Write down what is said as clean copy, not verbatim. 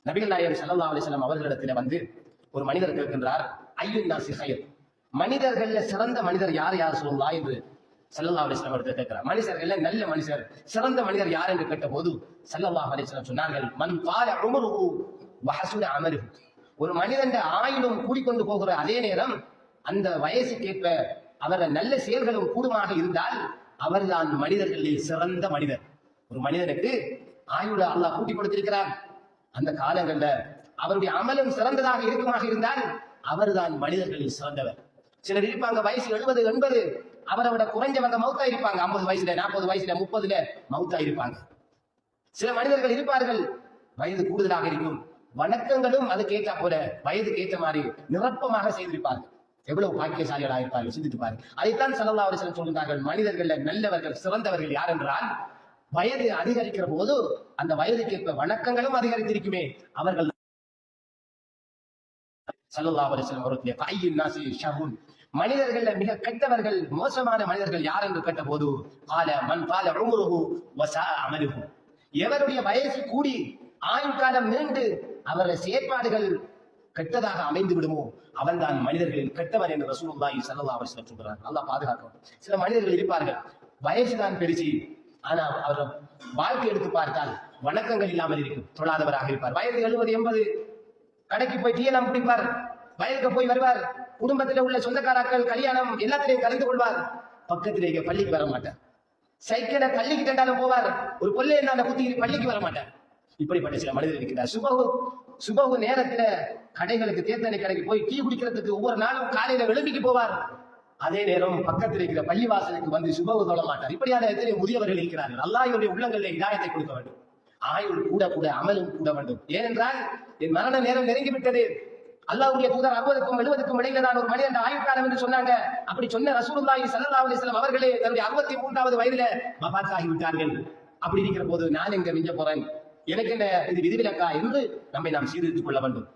நபிகள் நாயகம் ஸல்லல்லாஹு அலைஹி வஸல்லம் அவர்களிடத்தில் வந்து ஒரு மனிதர் கேட்கின்றார், ஐயுன் நாஸி கைர், மனிதர்கள்ல சிறந்த மனிதர் யார் யார் சொல்லலாம் என்று ஸல்லல்லாஹு அலைஹி வஸல்லம் அவர்கள் கேட்கிறார். மனிதர்கள்ல நல்ல மனிதர், சிறந்த மனிதர் யார் என்று கேட்டபோது ஸல்லல்லாஹு அலைஹி வஸல்லம் சொன்னார்கள், மன் தால உம்ருஹு வ ஹஸுன அமலுஹு. ஒரு மனிதன் ஆயுளும் கூடிக்கொண்டு போகிற அதே நேரம் அந்த வயசுக்கேற்ப அவர நல்ல செயல்களும் கூடுமாக இருந்தால் அவர்தான் மனிதர்களில் சிறந்த மனிதர். ஒரு மனிதனுக்கு ஆயுள அல்லாஹ் கூட்டி கொடுத்திருக்கிறார், அந்த காலங்கள்ல அவருடைய அமலும் சிறந்ததாக இருக்குமாக இருந்தால் அவர்தான் மனிதர்களில் சிறந்தவர். சிலர் இருப்பாங்க வயசு 70 80, அவரை விட குறைஞ்சவங்க மௌத்தா இருப்பாங்க. 50 வயசுல 40 வயசுல 30ல மௌத்தா இருப்பாங்க. சில மனிதர்கள் இருப்பார்கள் வயது கூடுதலாக இருக்கும், வணக்கங்களும் அதுக்கு ஏற்ற போல வயதுக்கு ஏற்ற மாதிரி நிரப்பமாக செய்திருப்பார்கள். எவ்வளவு பாக்கியசாலிகளாக இருப்பார்கள், சிந்தித்து பாருங்கள். அதைத்தான் ஸல்லல்லாஹு அலைஹி வஸல்லம் சொல்கிறார்கள், மனிதர்கள நல்லவர்கள் சிறந்தவர்கள் யார் என்றால் வயது அதிகரிக்கிற போது அந்த வயதுக்கேற்ப வணக்கங்களும் அதிகரித்திருக்குமே அவர்கள். ஸல்லல்லாஹு அலைஹி வஸல்லம் அவர்களுடைய ஐயுன் நாஸி ஷர்ருன், மனிதர்கள மிக கெட்டவர்கள் மோசமான மனிதர்கள் யார் என்று கேட்ட போது கால மன் கால உம்ருஹு வ ஸா அமலுஹு, எவருடைய வயசு கூடி ஆயுள் காலம் நீண்டு அவருடைய செயற்பாடுகள் கெட்டதாக அமைந்து விடுமோ அவன்தான் மனிதர்களில் கெட்டவன் என்று ரசூலுல்லாஹி ஸல்லல்லாஹு அலைஹி வஸல்லம் சொல்கிறார். அல்லாஹ் பாதுகாக்கும். சில மனிதர்கள் இருப்பார்கள் வயசுதான் பெருசி, ஆனா அவர் வாழ்க்கை எடுத்து பார்த்தால் வணக்கங்கள் இல்லாமல் இருக்கும், தொழாதவராக இருப்பார். வயது 70 80, கடைக்கு போய் டீ எல்லாம் குடிப்பார், வயலுக்கு போய் வருவார், குடும்பத்தில் உள்ள சொந்தக்காரர்கள் கல்யாணம் எல்லாத்திலையும் கலந்து கொள்வார், பக்கத்திலேயே பள்ளிக்கு வர மாட்டார். சைக்கிளை பள்ளிக்கு தண்டாலும் போவார், ஒரு கொள்ளை என்ன குத்தி பள்ளிக்கு வர மாட்டார். இப்படிப்பட்ட சில மனிதர்கள் இருக்கிறார். சுபகு நேரத்துல கடைகளுக்கு தேர்தலை கடைக்கு போய் டீ குடிக்கிறதுக்கு ஒவ்வொரு நாளும் காலையில எழும்பிக்கு போவார், அதே நேரம் பக்கத்தில் இருக்கிற பள்ளிவாசலுக்கு வந்து சுபகு தொழ மாட்டார். இப்படியான எத்தனை முதியவர்கள் இருக்கிறார்கள். அல்லாஹ்வுடைய உள்ளங்களில் இதாயத்தை கொடுக்க வேண்டும். ஆயுள் கூட கூட அமலும் கூட வேண்டும். ஏனென்றால் என் மரண நேரம் நெருங்கிவிட்டது. அல்லாஹ்வுடைய தூதர் 60க்கும் 70க்கும் இடையில தான் ஒரு மனிதன் ஆயுள் காலம் என்று சொன்னாங்க. அப்படி சொன்ன ரசூலுல்லாஹி ஸல்லல்லாஹு அலைஹி வஸல்லம் அவர்களே தன்னுடைய 63வது வயதில வஃபாத் ஆகிவிட்டார்கள். அப்படி இருக்கிற போது நான் எங்க மிஞ்ச போறேன், எனக்கு என்ன இது விதிவிலக்கா என்று நம்மை நாம் சீர்திருத்திக் கொள்ள வேண்டும்.